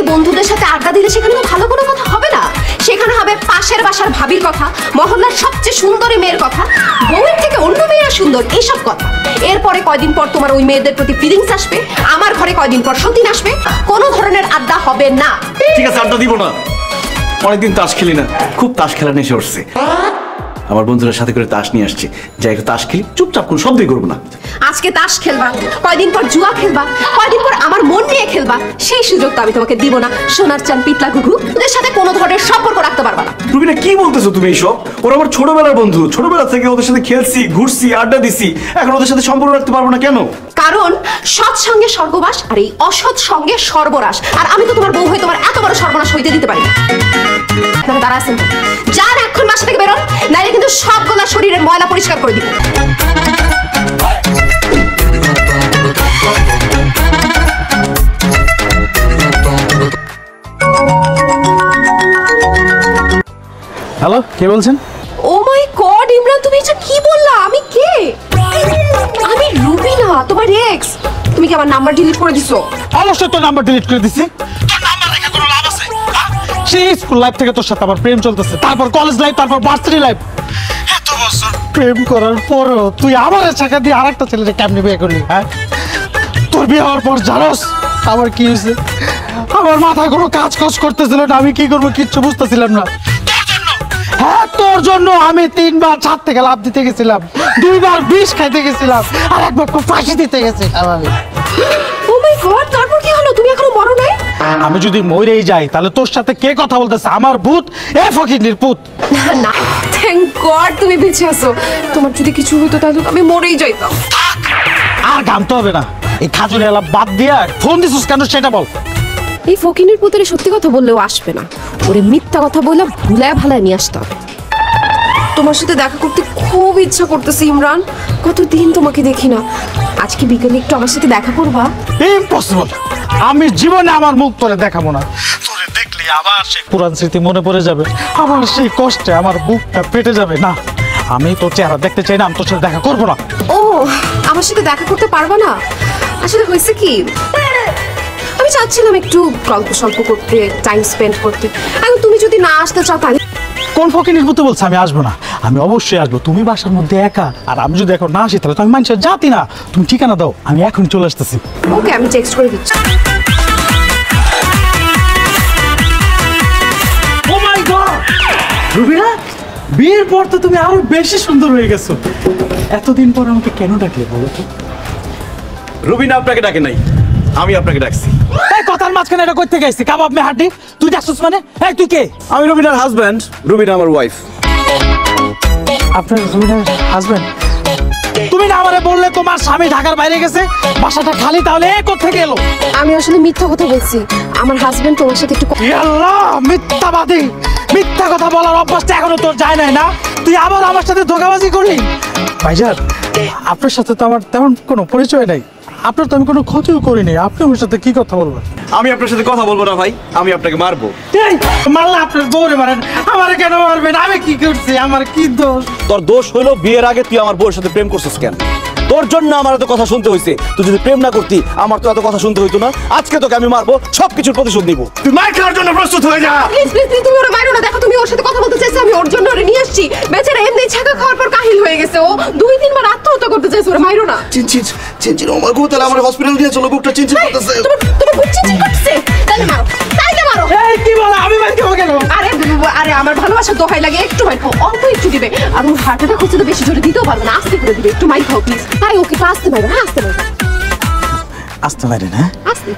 এই বন্ধুদের সাথে আড্ডা দিলে সেখানে তো ভালো কোনো কথা হবে না, সেখানে হবে পাশের বাসার ভাবির কথা, মহল্লার সবচেয়ে সুন্দরী মেয়ের কথা, বউয়ের থেকে অন্য মেয়েরা সুন্দর, এইসব কথা। এরপরে কয়দিন পর তোমার ওই মেয়েদের প্রতি ফিলিংস আসবে, আমার ঘরে কয়দিন পর সতীন আসবে, কোনো ধরনের আড্ডা হবে না। ঠিক আছে, আড্ডা দিব না। অনেকদিন তাস খেলি না, খুব তাস খেলা নেশে উঠছে। আমার বন্ধুদের সাথে করে তাস নিয়ে আসছি, যাই একটু তাস খেলি, চুপচাপ কোনো শব্দই করবো না। আজকে তাস খেলবা, কয়দিন পর জুয়া খেলবা, কয়দিন পর আমার মন নিয়ে খেলবা, সেই সুযোগ তো আমি তোমাকে দিব না। সোনার চান পিতলা ঘুঘু, ওদের সাথে কোনো ধরনের সম্পর্ক রাখতে পারবা না। রুবিনা, কি বলতেছো তুমি এইসব? ওরা আমার ছোটবেলার বন্ধু, ছোটবেলা থেকে ওদের সাথে খেলছি, ঘুরছি, আড্ডা দিছি, এখন ওদের সাথে সম্পর্ক রাখতে পারবো না কেন? কারণ সৎ সঙ্গে স্বর্গবাস আর এই অসৎ সঙ্গে সর্বনাশ, আর আমি তো তোমার বউ হয়ে তোমার এত বড় সর্বনাশ হইতে দিতে পারি না। দাঁড়া আছেন, যান এখন বাসা থেকে বেরোন, নাইলে কিন্তু সবগুলা শরীরের ময়লা পরিষ্কার করে দিব। হ্যালো, কে বলছেন? ও মাই গড ইমরান, তুমি এটা কি বললা? আমি কে? আমি রুবিনা, তোমার এক্স। তুমি কি আমার নাম্বার ডিলিট করে দিছো? অবশ্যই তোর নাম্বার ডিলিট করে দিছি। তোর নাম্বার রেখে কোনো লাভ আছে? সেই স্কুল লাইফ থেকে তোর সাথে আমার প্রেম চলতেছে, তারপর কলেজ লাইফ, তারপর ভার্সিটি লাইফ। এত বছর প্রেম করার পরও তুই আমার টাকা দিয়ে আরেকটা ছেলেকে কেমনে বিয়ে করলি? হ্যাঁ, তোর বিয়ে হওয়ার পর জানোস আমার কি হয়েছে? আমার মাথায় কোনো কাজ করতেছিল না, আমি কি করবো কিচ্ছু বুঝতেছিলাম না। হ্যাঁ, তোর জন্য আমি 3 বার ছাদ থেকে লাফ দিতে গেছিলাম, 2 বার বিষ খাইতে গেছিলাম, আর একবার ফাঁসি দিতে গেছিলাম আমি। ও মাই গড, তারপর কি হলো? তুমি এখনো মরো নাই? আমি যদি মরেই যাই তাহলে তোর সাথে কে কথা বলতেছে? আমার ভূত, এ ফকিন্নির ভূত। না, থ্যাংক গড তুমি বেঁচে আছো। তোমার যদি কিছু হতো তাহলে আমি মরেই যাইতাম। আর গামতে হবে না, এই খাজুরি আলাপ বাদ দিয়া ফোন দিছিস কেন সেটা বল। এই ফকিনের পুত্রে সত্যি কথা বললেও আসবে না, ওরে মিথ্যা কথা বলে ভুলায় ভালায় নিয়ে আসতে হবে। তোমার সাথে দেখা করতে খুব ইচ্ছা করতেছে ইমরান, কতদিন তোমাকে দেখি না। আজকে বিকেলে একটু আমার সাথে দেখা করবা? ইম্পসিবল, আমি জীবনে আমার মুখ তোরে দেখাবো না। তোরে দেখলে আবার সেই পুরান স্মৃতি মনে পড়ে যাবে, আমার সেই কষ্টে আমার বুকটা ফেটে যাবে। না, আমি তোর চেহারা দেখতে চাই না, আমি তোর সাথে দেখা করবো না। ও, আমার সাথে দেখা করতে পারবা না? আসলে হয়েছে কি, আমি চাচ্ছিলাম একটু গল্প সল্প করতে, টাইম স্পেন্ড করতে। এখন তুমি যদি না আসতে চাও তাহলে? কোন ফকিনির মতো বলছে আমি আসবো না? আমি অবশ্যই আসবো। তুমি বাসার মধ্যে একা, আর আমি যদি এখন না আসি তাহলে তো আমি মানুষের জাতি না। তুমি ঠিকানা দাও, আমি এখন চলে আসতেছি। ওকে, আমি টেক্সট করে দিচ্ছি। ও মাই গড, রুবিনা, বিয়ের পর তো তুমি আরো বেশি সুন্দর হয়ে গেছো। এতদিন পর আমাকে কেন ডাকলে বলো তো? রুবিনা আপনাকে ডাকে নাই, আমি আপনাকে ডাকছি। এই কথার মাঝখানে এটা করতে গেছি কাবাব মে হাড্ডি, তুই ডাকছিস মানে? এই তুই কে? আমি রুবিনার হাজব্যান্ড, রুবিনা আমার ওয়াইফ। আপনার রুবিনার হাজবেন্ড? তুমি না আমারে বললে তোমার স্বামী ঢাকার বাইরে গেছে, বাসাটা খালি, তাহলে এ কোত্থেকে এলো? আমি আসলে মিথ্যা কথা বলছি, আমার হাজবেন্ড তোমার সাথে একটু আল্লাহ, মিথ্যাবাদী! মিথ্যা কথা বলার অভ্যাসটা এখনো তোর যায় নাই না? তুই আবার আমার সাথে ধোঁকাবাজি করলি? ভাইজান, আপনার সাথে তো আমার তেমন কোনো পরিচয় নাই, আপনার তো আমি কোনো ক্ষতিও করিনি, আপনি আমার সাথে কি কথা বলবেন? আমি আপনার সাথে কথা বলবো না ভাই, আমি আপনাকে মারবো। এই মারলে আপনার বউরে মারেন, আমারে কেন মারবেন? আমি কি করছি? আমার কি দোষ? তোর দোষ হইলো বিয়ের আগে তুই আমার বউয়ের সাথে প্রেম করছিস কেন? তোর জন্য আমার এত কথা শুনতে হয়েছে। তুই যদি প্রেম না করতি আমার তো এত কথা শুনতে হইতো না। আজকে তোকে আমি মারবো, সবকিছুর প্রতিশোধ নিব। তুই মার খাওয়ার জন্য প্রস্তুত হয়ে যা। প্লিজ প্লিজ প্লিজ, তুমি ওরে মারো না। দেখো, তুমি ওর সাথে কথা বলতে চাইছো, আমি ওর জন্য ওরে নিয়ে আসছি। বেচারা এমনি ছাকা খাওয়ার পর কাহিল হয়ে গেছে, ও 2-3 বার আত্মহত্যা করতে চাইছে। ওরে মারো না। চিনচিন চিনচিন, আমার গো, তাহলে আমার হসপিটাল দিয়ে চলো, বুকটা চিনচিন করতেছে। তোমার বুক চিনচিন করতেছে? তাহলে মারো, তাইলে মারো। এই কি বলে? আমি মার খাবো কেন? আরে আরে, আমার ভালোবাসা দোহাই লাগে, একটু মাইর খাও, অল্প একটু দিবে। আর ওর হার্ট অ্যাটাক হচ্ছে তো বেশি জোরে দিতেও পারবে না, আস্তে করে দিবে। একটু মাইর খাও প্লিজ। আরে ওকে আস্তে মারো, হ্যাঁ আস্তে মারো, আসতে পারেন? হ্যাঁ, আস্তে।